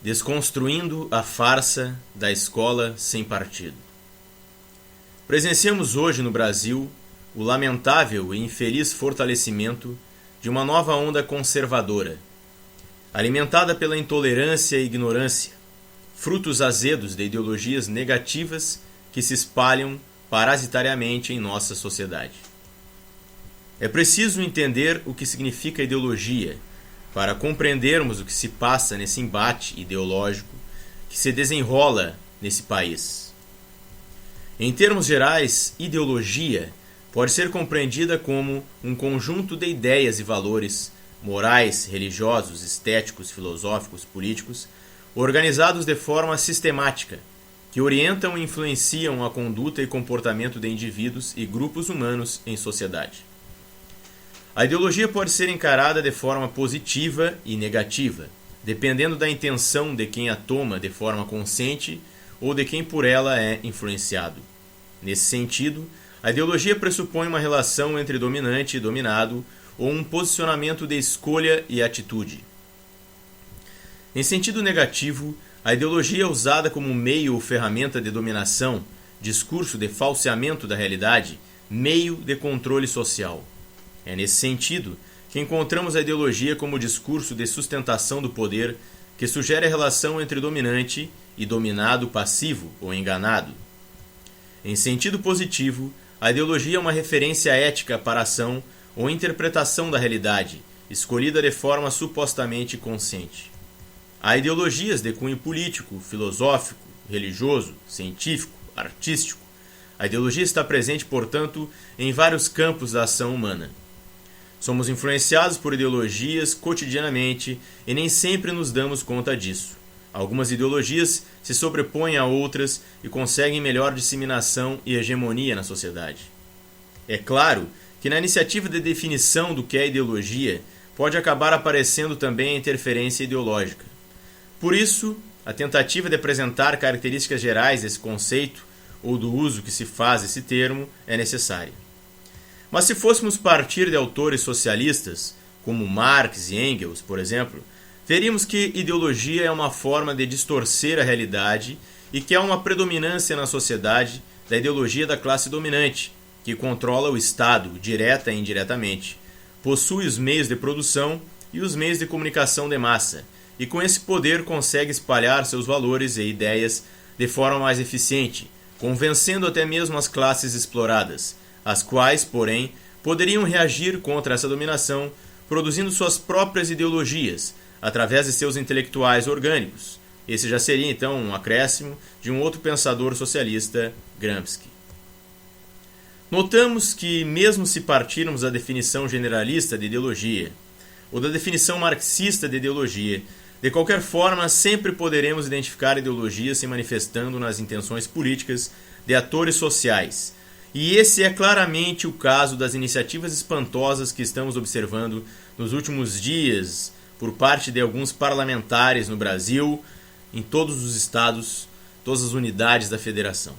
Desconstruindo a farsa da escola sem partido. Presenciamos hoje no Brasil o lamentável e infeliz fortalecimento de uma nova onda conservadora, alimentada pela intolerância e ignorância, frutos azedos de ideologias negativas que se espalham parasitariamente em nossa sociedade. É preciso entender o que significa ideologia para compreendermos o que se passa nesse embate ideológico que se desenrola nesse país. Em termos gerais, ideologia pode ser compreendida como um conjunto de ideias e valores morais, religiosos, estéticos, filosóficos, políticos, organizados de forma sistemática, que orientam e influenciam a conduta e comportamento de indivíduos e grupos humanos em sociedade. A ideologia pode ser encarada de forma positiva e negativa, dependendo da intenção de quem a toma de forma consciente ou de quem por ela é influenciado. Nesse sentido, a ideologia pressupõe uma relação entre dominante e dominado ou um posicionamento de escolha e atitude. Em sentido negativo, a ideologia é usada como meio ou ferramenta de dominação, discurso de falseamento da realidade, meio de controle social. É nesse sentido que encontramos a ideologia como discurso de sustentação do poder que sugere a relação entre dominante e dominado passivo ou enganado. Em sentido positivo, a ideologia é uma referência ética para a ação ou interpretação da realidade, escolhida de forma supostamente consciente. Há ideologias de cunho político, filosófico, religioso, científico, artístico. A ideologia está presente, portanto, em vários campos da ação humana. Somos influenciados por ideologias cotidianamente e nem sempre nos damos conta disso. Algumas ideologias se sobrepõem a outras e conseguem melhor disseminação e hegemonia na sociedade. É claro que na iniciativa de definição do que é ideologia, pode acabar aparecendo também a interferência ideológica. Por isso, a tentativa de apresentar características gerais desse conceito ou do uso que se faz desse termo é necessária. Mas se fôssemos partir de autores socialistas, como Marx e Engels, por exemplo, veríamos que ideologia é uma forma de distorcer a realidade e que há uma predominância na sociedade da ideologia da classe dominante, que controla o Estado, direta e indiretamente, possui os meios de produção e os meios de comunicação de massa, e com esse poder consegue espalhar seus valores e ideias de forma mais eficiente, convencendo até mesmo as classes exploradas, as quais, porém, poderiam reagir contra essa dominação, produzindo suas próprias ideologias, através de seus intelectuais orgânicos. Esse já seria, então, um acréscimo de um outro pensador socialista, Gramsci. Notamos que, mesmo se partirmos da definição generalista de ideologia, ou da definição marxista de ideologia, de qualquer forma, sempre poderemos identificar ideologias se manifestando nas intenções políticas de atores sociais. E esse é claramente o caso das iniciativas espantosas que estamos observando nos últimos dias por parte de alguns parlamentares no Brasil, em todos os estados, todas as unidades da federação.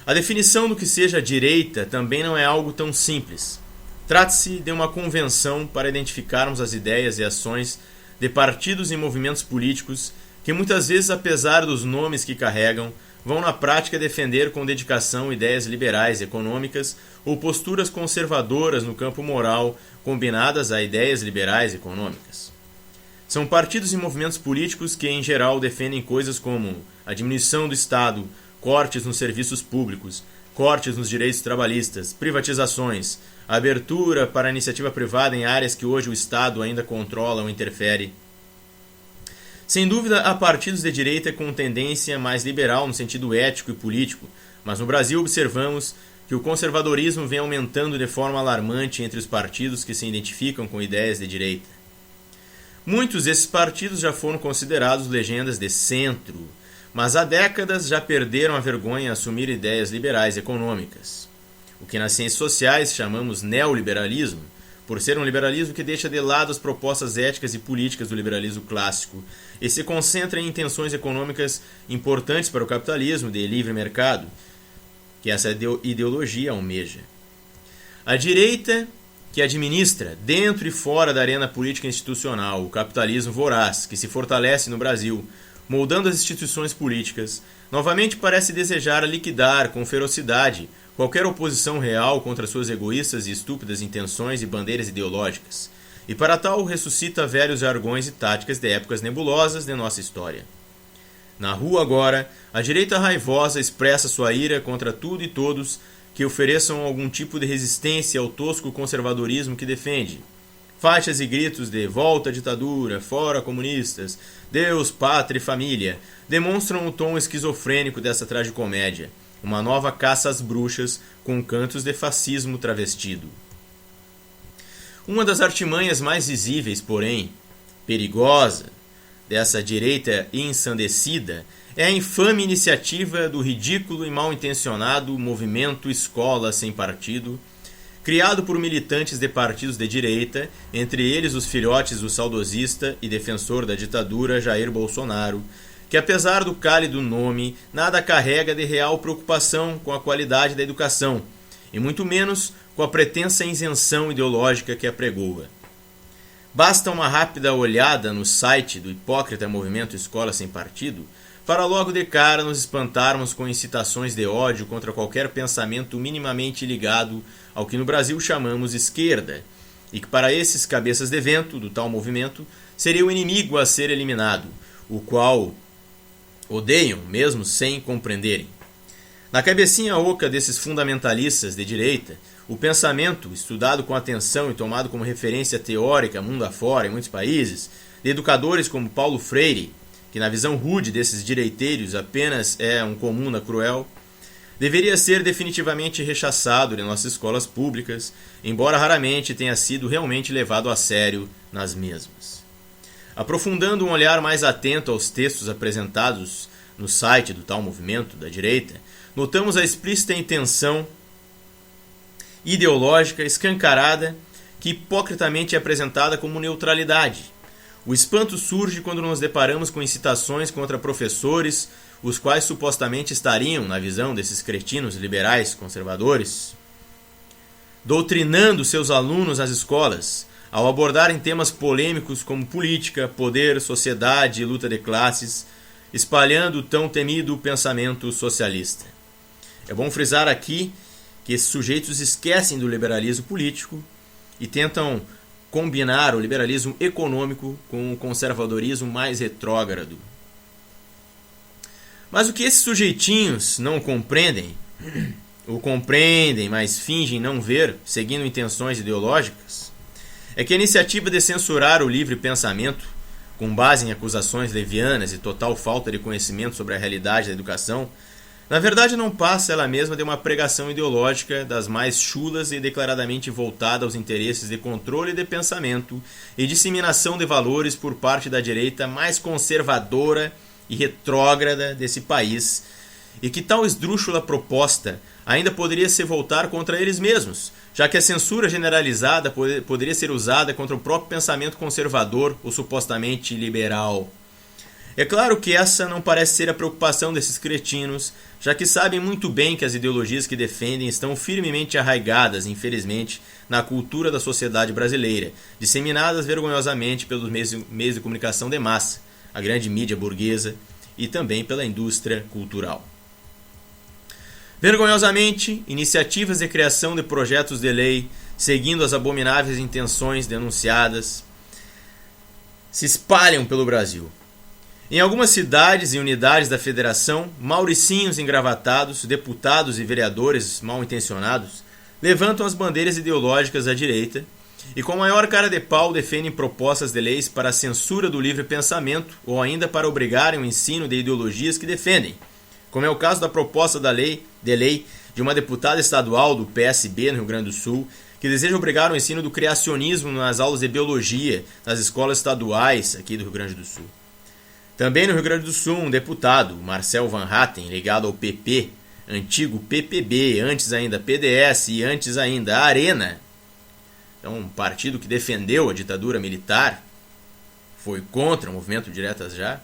A definição do que seja direita também não é algo tão simples. Trata-se de uma convenção para identificarmos as ideias e ações de partidos e movimentos políticos que muitas vezes, apesar dos nomes que carregam, vão na prática defender com dedicação ideias liberais econômicas ou posturas conservadoras no campo moral combinadas a ideias liberais econômicas. São partidos e movimentos políticos que, em geral, defendem coisas como a diminuição do Estado, cortes nos serviços públicos, cortes nos direitos trabalhistas, privatizações, abertura para a iniciativa privada em áreas que hoje o Estado ainda controla ou interfere. Sem dúvida, há partidos de direita com tendência mais liberal no sentido ético e político, mas no Brasil observamos que o conservadorismo vem aumentando de forma alarmante entre os partidos que se identificam com ideias de direita. Muitos desses partidos já foram considerados legendas de centro, mas há décadas já perderam a vergonha a assumir ideias liberais econômicas. O que nas ciências sociais chamamos neoliberalismo, por ser um liberalismo que deixa de lado as propostas éticas e políticas do liberalismo clássico e se concentra em intenções econômicas importantes para o capitalismo de livre mercado, que essa ideologia almeja. A direita que administra, dentro e fora da arena política institucional, o capitalismo voraz que se fortalece no Brasil, moldando as instituições políticas, novamente parece desejar liquidar com ferocidade qualquer oposição real contra suas egoístas e estúpidas intenções e bandeiras ideológicas, e para tal ressuscita velhos jargões e táticas de épocas nebulosas de nossa história. Na rua agora, a direita raivosa expressa sua ira contra tudo e todos que ofereçam algum tipo de resistência ao tosco conservadorismo que defende. Faixas e gritos de volta à ditadura, fora comunistas, Deus, pátria e família demonstram o tom esquizofrênico dessa tragicomédia, uma nova caça às bruxas com cantos de fascismo travestido. Uma das artimanhas mais visíveis, porém, perigosa, dessa direita ensandecida é a infame iniciativa do ridículo e mal-intencionado Movimento Escola Sem Partido, criado por militantes de partidos de direita, entre eles os filhotes do saudosista e defensor da ditadura Jair Bolsonaro, que apesar do cálido nome, nada carrega de real preocupação com a qualidade da educação, e muito menos com a pretensa isenção ideológica que apregoa. Basta uma rápida olhada no site do hipócrita Movimento Escola Sem Partido para logo de cara nos espantarmos com incitações de ódio contra qualquer pensamento minimamente ligado ao que no Brasil chamamos esquerda, e que para esses cabeças de vento do tal movimento seria o inimigo a ser eliminado, o qual odeiam mesmo sem compreenderem. Na cabecinha oca desses fundamentalistas de direita, o pensamento, estudado com atenção e tomado como referência teórica mundo afora em muitos países, de educadores como Paulo Freire, que na visão rude desses direiteiros apenas é um comuna cruel, deveria ser definitivamente rechaçado de nossas escolas públicas, embora raramente tenha sido realmente levado a sério nas mesmas. Aprofundando um olhar mais atento aos textos apresentados no site do tal movimento da direita, notamos a explícita intenção ideológica escancarada que hipocritamente é apresentada como neutralidade. O espanto surge quando nos deparamos com incitações contra professores, os quais supostamente estariam, na visão desses cretinos liberais conservadores, doutrinando seus alunos nas escolas, ao abordarem temas polêmicos como política, poder, sociedade e luta de classes, espalhando o tão temido pensamento socialista. É bom frisar aqui que esses sujeitos esquecem do liberalismo político e tentam combinar o liberalismo econômico com o conservadorismo mais retrógrado. Mas o que esses sujeitinhos não compreendem, ou compreendem, mas fingem não ver, seguindo intenções ideológicas, é que a iniciativa de censurar o livre pensamento, com base em acusações levianas e total falta de conhecimento sobre a realidade da educação, na verdade não passa ela mesma de uma pregação ideológica das mais chulas e declaradamente voltada aos interesses de controle de pensamento e disseminação de valores por parte da direita mais conservadora e retrógrada desse país, e que tal esdrúxula proposta ainda poderia se voltar contra eles mesmos, já que a censura generalizada poderia ser usada contra o próprio pensamento conservador ou supostamente liberal. É claro que essa não parece ser a preocupação desses cretinos, já que sabem muito bem que as ideologias que defendem estão firmemente arraigadas, infelizmente, na cultura da sociedade brasileira, disseminadas vergonhosamente pelos meios de comunicação de massa, a grande mídia burguesa e também pela indústria cultural. Vergonhosamente, iniciativas de criação de projetos de lei, seguindo as abomináveis intenções denunciadas, se espalham pelo Brasil. Em algumas cidades e unidades da federação, mauricinhos engravatados, deputados e vereadores mal-intencionados levantam as bandeiras ideológicas da direita e com maior cara de pau defendem propostas de leis para a censura do livre pensamento ou ainda para obrigarem o ensino de ideologias que defendem, como é o caso da proposta de lei de uma deputada estadual do PSB no Rio Grande do Sul, que deseja obrigar o ensino do criacionismo nas aulas de biologia nas escolas estaduais aqui do Rio Grande do Sul. Também no Rio Grande do Sul, um deputado, Marcel Van Hatten, ligado ao PP, antigo PPB, antes ainda PDS e antes ainda Arena, então um partido que defendeu a ditadura militar, foi contra o movimento Diretas Já.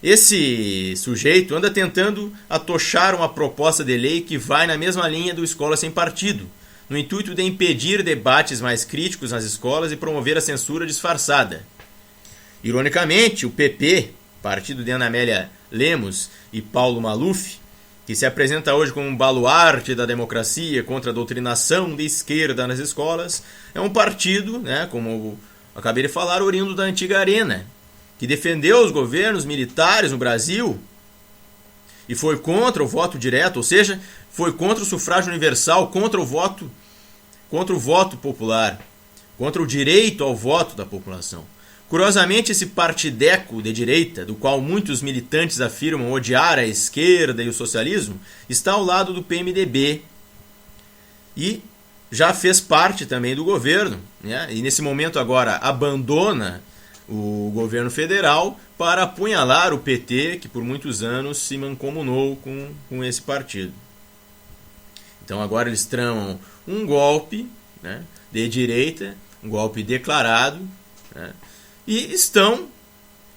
Esse sujeito anda tentando atochar uma proposta de lei que vai na mesma linha do Escola Sem Partido, no intuito de impedir debates mais críticos nas escolas e promover a censura disfarçada. Ironicamente, o PP, partido de Ana Amélia Lemos e Paulo Maluf, que se apresenta hoje como um baluarte da democracia contra a doutrinação de esquerda nas escolas, é um partido, como eu acabei de falar, oriundo da antiga Arena, que defendeu os governos militares no Brasil e foi contra o voto direto, ou seja, foi contra o sufrágio universal, contra o voto popular, contra o direito ao voto da população. Curiosamente, esse partideco de direita, do qual muitos militantes afirmam odiar a esquerda e o socialismo, está ao lado do PMDB e já fez parte também do governo, e nesse momento agora abandona o governo federal para apunhalar o PT, que por muitos anos se mancomunou com esse partido. Então agora eles tramam um golpe de direita, um golpe declarado, e estão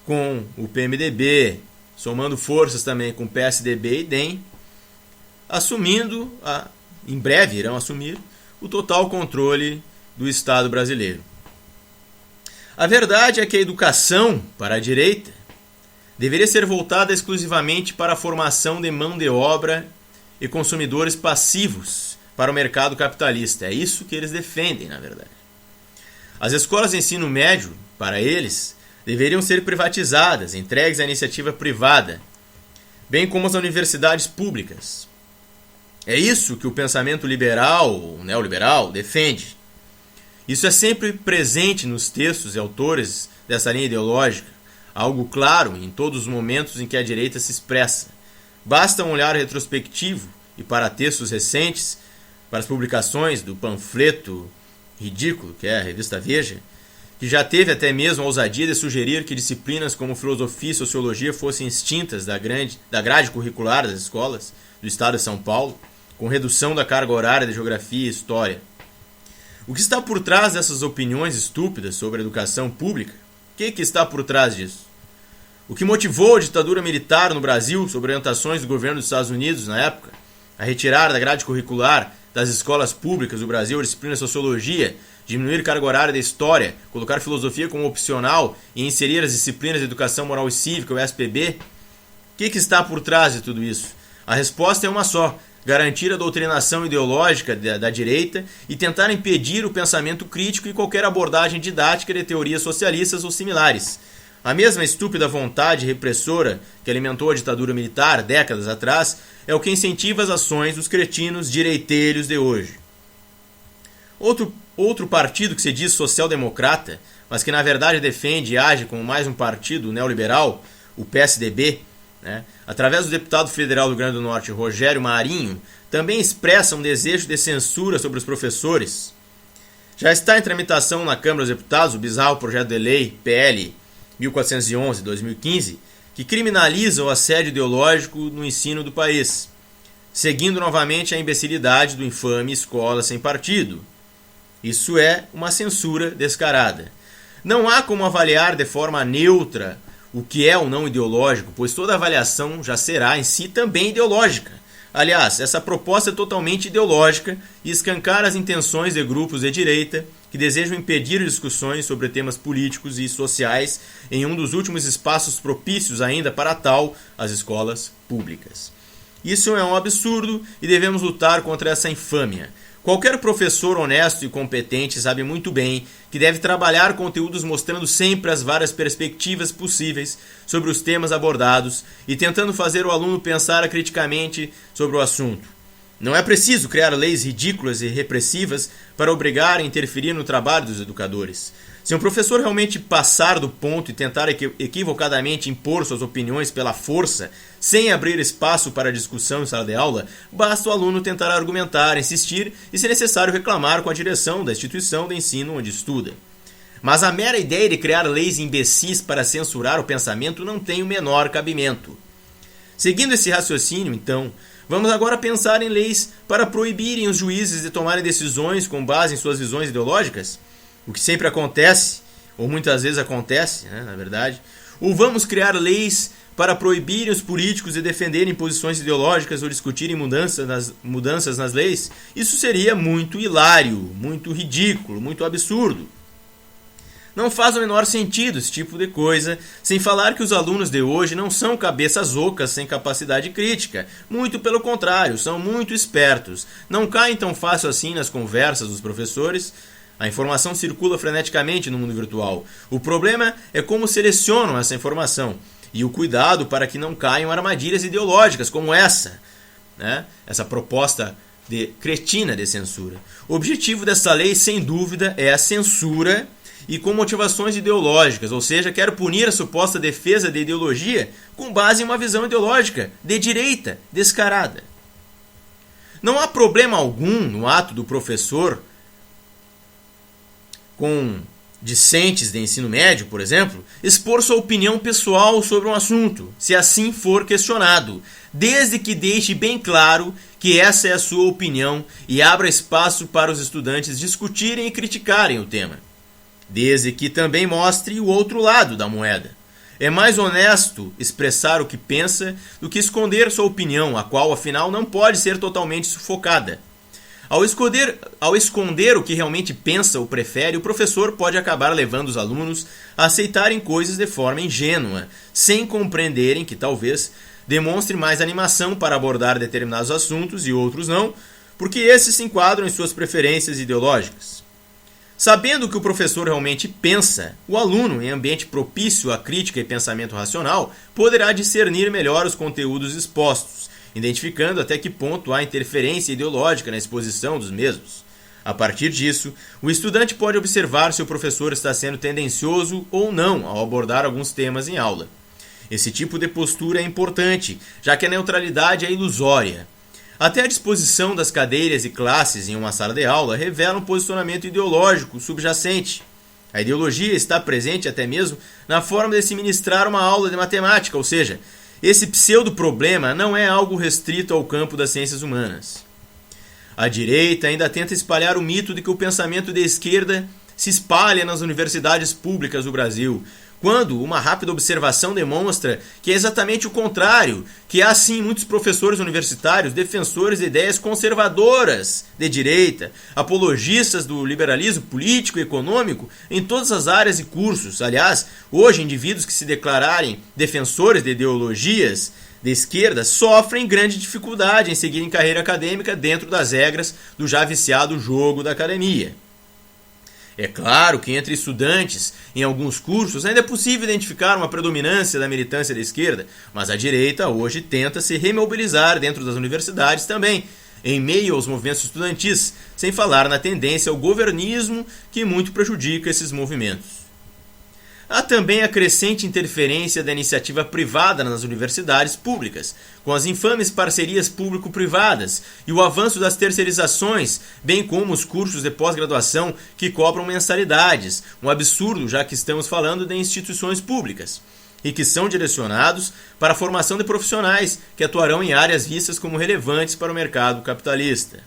com o PMDB, somando forças também com PSDB e DEM, em breve irão assumir o total controle do Estado brasileiro. A verdade é que a educação para a direita deveria ser voltada exclusivamente para a formação de mão de obra e consumidores passivos para o mercado capitalista. É isso que eles defendem, na verdade. As escolas de ensino médio, para eles, deveriam ser privatizadas, entregues à iniciativa privada, bem como as universidades públicas. É isso que o pensamento liberal, ou neoliberal, defende. Isso é sempre presente nos textos e autores dessa linha ideológica, algo claro em todos os momentos em que a direita se expressa. Basta um olhar retrospectivo e para textos recentes, para as publicações do panfleto ridículo, que é a revista Veja, que já teve até mesmo a ousadia de sugerir que disciplinas como filosofia e sociologia fossem extintas da grade curricular das escolas do estado de São Paulo, com redução da carga horária de geografia e história. O que está por trás dessas opiniões estúpidas sobre a educação pública? O que está por trás disso? O que motivou a ditadura militar no Brasil, sob orientações do governo dos Estados Unidos na época, a retirar da grade curricular das escolas públicas do Brasil a disciplina de sociologia, diminuir carga horária da história, colocar filosofia como opcional e inserir as disciplinas de educação moral e cívica, o SPB? O que está por trás de tudo isso? A resposta é uma só: garantir a doutrinação ideológica da direita e tentar impedir o pensamento crítico e qualquer abordagem didática de teorias socialistas ou similares. A mesma estúpida vontade repressora que alimentou a ditadura militar décadas atrás é o que incentiva as ações dos cretinos direiteiros de hoje. Outro partido que se diz social-democrata, mas que na verdade defende e age como mais um partido neoliberal, o PSDB, através do deputado federal do Rio Grande do Norte, Rogério Marinho, também expressa um desejo de censura sobre os professores. Já está em tramitação na Câmara dos Deputados o bizarro projeto de lei PL 1411/2015, que criminaliza o assédio ideológico no ensino do país, seguindo novamente a imbecilidade do infame Escola Sem Partido. Isso é uma censura descarada. Não há como avaliar de forma neutra o que é ou não ideológico, pois toda avaliação já será em si também ideológica. Aliás, essa proposta é totalmente ideológica e escancara as intenções de grupos de direita que desejam impedir discussões sobre temas políticos e sociais em um dos últimos espaços propícios ainda para tal, as escolas públicas. Isso é um absurdo e devemos lutar contra essa infâmia. Qualquer professor honesto e competente sabe muito bem que deve trabalhar conteúdos mostrando sempre as várias perspectivas possíveis sobre os temas abordados e tentando fazer o aluno pensar criticamente sobre o assunto. Não é preciso criar leis ridículas e repressivas para obrigar a interferir no trabalho dos educadores. Se um professor realmente passar do ponto e tentar equivocadamente impor suas opiniões pela força, sem abrir espaço para discussão em sala de aula, basta o aluno tentar argumentar, insistir e, se necessário, reclamar com a direção da instituição de ensino onde estuda. Mas a mera ideia de criar leis imbecis para censurar o pensamento não tem o menor cabimento. Seguindo esse raciocínio, então, vamos agora pensar em leis para proibirem os juízes de tomarem decisões com base em suas visões ideológicas? O que sempre acontece, ou muitas vezes acontece, né, na verdade, ou vamos criar leis para proibirem os políticos de defenderem posições ideológicas ou discutirem mudanças nas leis, isso seria muito hilário, muito ridículo, muito absurdo. Não faz o menor sentido esse tipo de coisa, sem falar que os alunos de hoje não são cabeças ocas sem capacidade crítica. Muito pelo contrário, são muito espertos. Não caem tão fácil assim nas conversas dos professores. A informação circula freneticamente no mundo virtual. O problema é como selecionam essa informação e o cuidado para que não caiam armadilhas ideológicas como essa, né? Essa proposta cretina de censura. O objetivo dessa lei, sem dúvida, é a censura e com motivações ideológicas, ou seja, quer punir a suposta defesa de ideologia com base em uma visão ideológica de direita descarada. Não há problema algum no ato do professor com discentes de ensino médio, por exemplo, expor sua opinião pessoal sobre um assunto, se assim for questionado, desde que deixe bem claro que essa é a sua opinião e abra espaço para os estudantes discutirem e criticarem o tema, desde que também mostre o outro lado da moeda. É mais honesto expressar o que pensa do que esconder sua opinião, a qual afinal não pode ser totalmente sufocada. Ao esconder o que realmente pensa ou prefere, o professor pode acabar levando os alunos a aceitarem coisas de forma ingênua, sem compreenderem que talvez demonstre mais animação para abordar determinados assuntos e outros não, porque esses se enquadram em suas preferências ideológicas. Sabendo o que o professor realmente pensa, o aluno, em ambiente propício à crítica e pensamento racional, poderá discernir melhor os conteúdos expostos, identificando até que ponto há interferência ideológica na exposição dos mesmos. A partir disso, o estudante pode observar se o professor está sendo tendencioso ou não ao abordar alguns temas em aula. Esse tipo de postura é importante, já que a neutralidade é ilusória. Até a disposição das cadeiras e classes em uma sala de aula revela um posicionamento ideológico subjacente. A ideologia está presente até mesmo na forma de se ministrar uma aula de matemática, ou seja, esse pseudo-problema não é algo restrito ao campo das ciências humanas. A direita ainda tenta espalhar o mito de que o pensamento de esquerda se espalha nas universidades públicas do Brasil, quando uma rápida observação demonstra que é exatamente o contrário, que há sim muitos professores universitários defensores de ideias conservadoras de direita, apologistas do liberalismo político e econômico em todas as áreas e cursos. Aliás, hoje indivíduos que se declararem defensores de ideologias de esquerda sofrem grande dificuldade em seguirem carreira acadêmica dentro das regras do já viciado jogo da academia. É claro que entre estudantes, em alguns cursos, ainda é possível identificar uma predominância da militância da esquerda, mas a direita hoje tenta se remobilizar dentro das universidades também, em meio aos movimentos estudantis, sem falar na tendência ao governismo que muito prejudica esses movimentos. Há também a crescente interferência da iniciativa privada nas universidades públicas, com as infames parcerias público-privadas e o avanço das terceirizações, bem como os cursos de pós-graduação que cobram mensalidades, um absurdo já que estamos falando de instituições públicas, e que são direcionados para a formação de profissionais que atuarão em áreas vistas como relevantes para o mercado capitalista.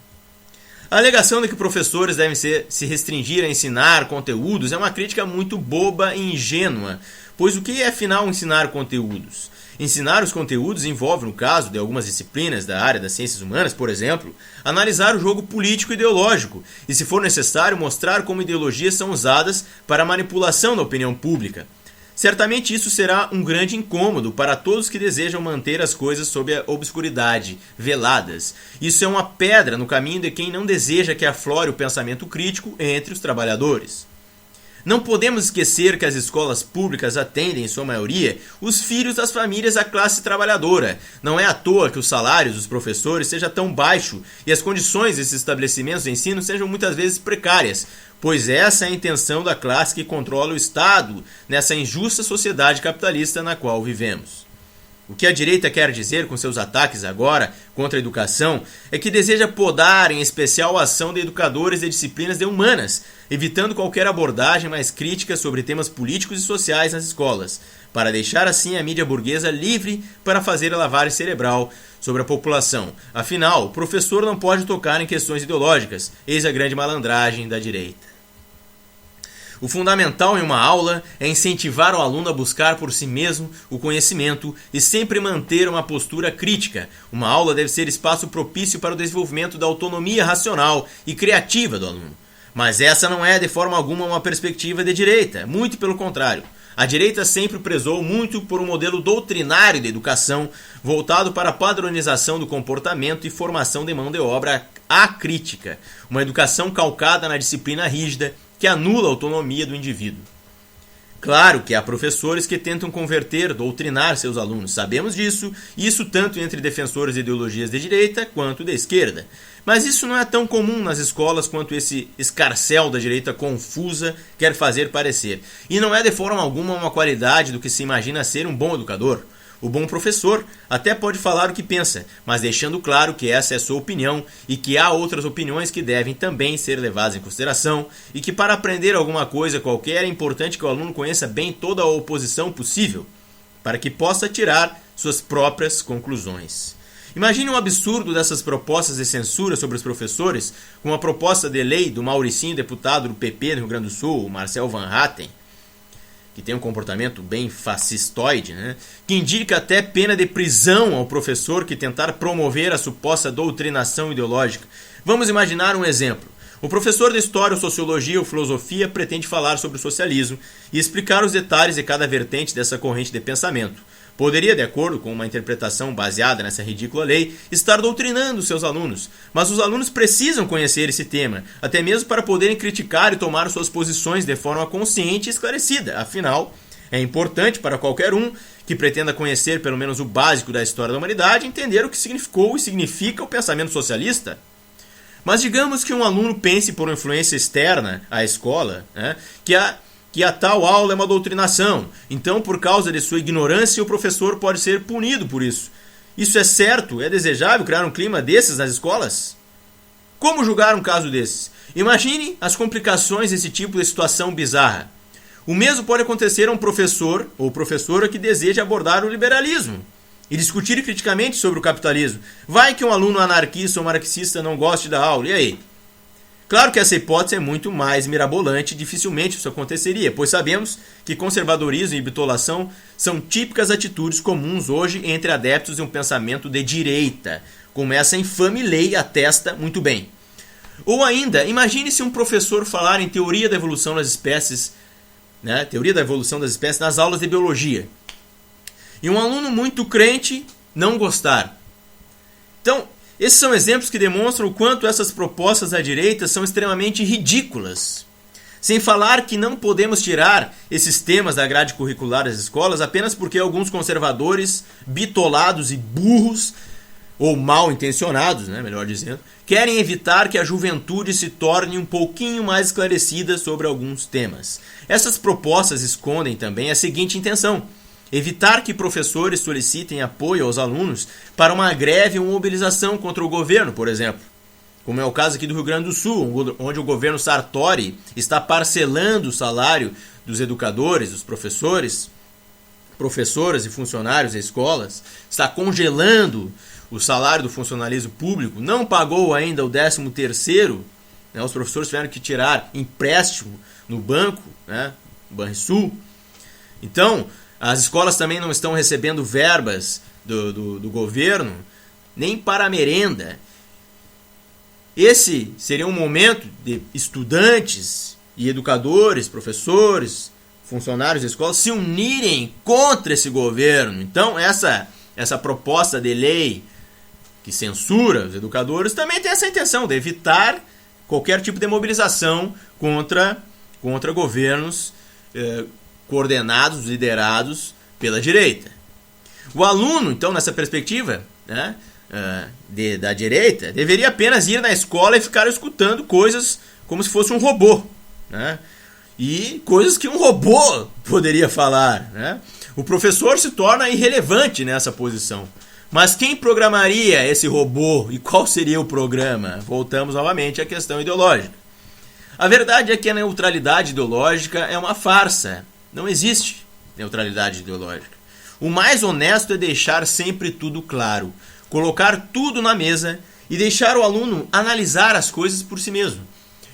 A alegação de que professores devem se restringir a ensinar conteúdos é uma crítica muito boba e ingênua, pois o que é afinal ensinar conteúdos? Ensinar os conteúdos envolve, no caso de algumas disciplinas da área das ciências humanas, por exemplo, analisar o jogo político e ideológico e, se for necessário, mostrar como ideologias são usadas para a manipulação da opinião pública. Certamente isso será um grande incômodo para todos que desejam manter as coisas sob a obscuridade, veladas. Isso é uma pedra no caminho de quem não deseja que aflore o pensamento crítico entre os trabalhadores. Não podemos esquecer que as escolas públicas atendem, em sua maioria, os filhos das famílias da classe trabalhadora. Não é à toa que os salários dos professores sejam tão baixos e as condições desses estabelecimentos de ensino sejam muitas vezes precárias, pois essa é a intenção da classe que controla o Estado nessa injusta sociedade capitalista na qual vivemos. O que a direita quer dizer com seus ataques agora contra a educação é que deseja podar em especial a ação de educadores de disciplinas de humanas, evitando qualquer abordagem mais crítica sobre temas políticos e sociais nas escolas, para deixar assim a mídia burguesa livre para fazer a lavagem cerebral sobre a população. Afinal, o professor não pode tocar em questões ideológicas, eis a grande malandragem da direita. O fundamental em uma aula é incentivar o aluno a buscar por si mesmo o conhecimento e sempre manter uma postura crítica. Uma aula deve ser espaço propício para o desenvolvimento da autonomia racional e criativa do aluno. Mas essa não é de forma alguma uma perspectiva de direita, muito pelo contrário. A direita sempre prezou muito por um modelo doutrinário de educação voltado para a padronização do comportamento e formação de mão de obra acrítica, uma educação calcada na disciplina rígida que anula a autonomia do indivíduo. Claro que há professores que tentam converter, doutrinar seus alunos, sabemos disso, e isso tanto entre defensores de ideologias de direita quanto de esquerda. Mas isso não é tão comum nas escolas quanto esse escarcéu da direita confusa quer fazer parecer. E não é de forma alguma uma qualidade do que se imagina ser um bom educador. O bom professor até pode falar o que pensa, mas deixando claro que essa é sua opinião e que há outras opiniões que devem também ser levadas em consideração e que para aprender alguma coisa qualquer é importante que o aluno conheça bem toda a oposição possível, para que possa tirar suas próprias conclusões. Imagine um absurdo dessas propostas de censura sobre os professores, com a proposta de lei do Mauricinho, deputado do PP no Rio Grande do Sul, Marcel Van Hatten, que tem um comportamento bem fascistoide, né? Que indica até pena de prisão ao professor que tentar promover a suposta doutrinação ideológica. Vamos imaginar um exemplo. O professor de História, Sociologia ou Filosofia pretende falar sobre o socialismo e explicar os detalhes de cada vertente dessa corrente de pensamento. Poderia, de acordo com uma interpretação baseada nessa ridícula lei, estar doutrinando seus alunos, mas os alunos precisam conhecer esse tema, até mesmo para poderem criticar e tomar suas posições de forma consciente e esclarecida. Afinal, é importante para qualquer um que pretenda conhecer pelo menos o básico da história da humanidade entender o que significou e significa o pensamento socialista. Mas digamos que um aluno pense por uma influência externa à escola, né, que a tal aula é uma doutrinação. Então, por causa de sua ignorância, o professor pode ser punido por isso. Isso é certo? É desejável criar um clima desses nas escolas? Como julgar um caso desses? Imagine as complicações desse tipo de situação bizarra. O mesmo pode acontecer a um professor ou professora que deseja abordar o liberalismo e discutir criticamente sobre o capitalismo. Vai que um aluno anarquista ou marxista não goste da aula, e aí? Claro que essa hipótese é muito mais mirabolante e dificilmente isso aconteceria, pois sabemos que conservadorismo e bitolação são típicas atitudes comuns hoje entre adeptos de um pensamento de direita, como essa infame lei atesta muito bem. Ou ainda, imagine se um professor falar em teoria da evolução das espécies, né, teoria da evolução das espécies nas aulas de biologia, e um aluno muito crente não gostar. Então, esses são exemplos que demonstram o quanto essas propostas da direita são extremamente ridículas. Sem falar que não podemos tirar esses temas da grade curricular das escolas apenas porque alguns conservadores, bitolados e burros, ou mal intencionados, né, melhor dizendo, querem evitar que a juventude se torne um pouquinho mais esclarecida sobre alguns temas. Essas propostas escondem também a seguinte intenção: evitar que professores solicitem apoio aos alunos para uma greve ou mobilização contra o governo, por exemplo. Como é o caso aqui do Rio Grande do Sul, onde o governo Sartori está parcelando o salário dos educadores, dos professores, professoras e funcionários das escolas, está congelando o salário do funcionalismo público, não pagou ainda o 13º, né, os professores tiveram que tirar empréstimo no banco, né, Banrisul. Então, as escolas também não estão recebendo verbas do governo, nem para a merenda. Esse seria um momento de estudantes e educadores, professores, funcionários da escola se unirem contra esse governo. Então, essa proposta de lei que censura os educadores também tem essa intenção de evitar qualquer tipo de mobilização contra governos coordenados, liderados pela direita. O aluno, então, nessa perspectiva, né, da direita, deveria apenas ir na escola e ficar escutando coisas como se fosse um robô, né, e coisas que um robô poderia falar, né. O professor se torna irrelevante nessa posição. Mas quem programaria esse robô e qual seria o programa? Voltamos novamente à questão ideológica. A verdade é que a neutralidade ideológica é uma farsa. Não existe neutralidade ideológica. O mais honesto é deixar sempre tudo claro, colocar tudo na mesa e deixar o aluno analisar as coisas por si mesmo.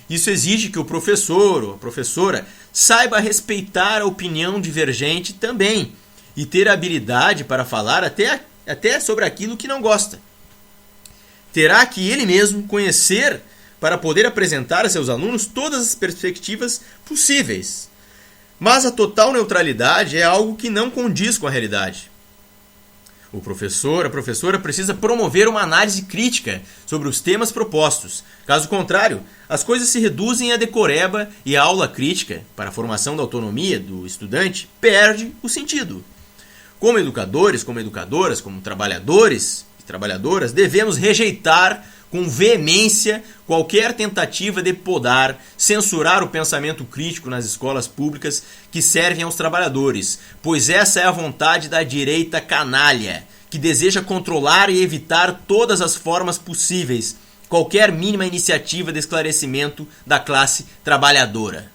Isso exige que o professor ou a professora saiba respeitar a opinião divergente também e ter a habilidade para falar até sobre aquilo que não gosta. Terá que ele mesmo conhecer para poder apresentar a seus alunos todas as perspectivas possíveis. Mas a total neutralidade é algo que não condiz com a realidade. O professor, a professora precisa promover uma análise crítica sobre os temas propostos. Caso contrário, as coisas se reduzem a decoreba e a aula crítica, para a formação da autonomia do estudante, perde o sentido. Como educadores, como educadoras, como trabalhadores e trabalhadoras, devemos rejeitar com veemência qualquer tentativa de podar, censurar o pensamento crítico nas escolas públicas que servem aos trabalhadores, pois essa é a vontade da direita canalha, que deseja controlar e evitar todas as formas possíveis qualquer mínima iniciativa de esclarecimento da classe trabalhadora.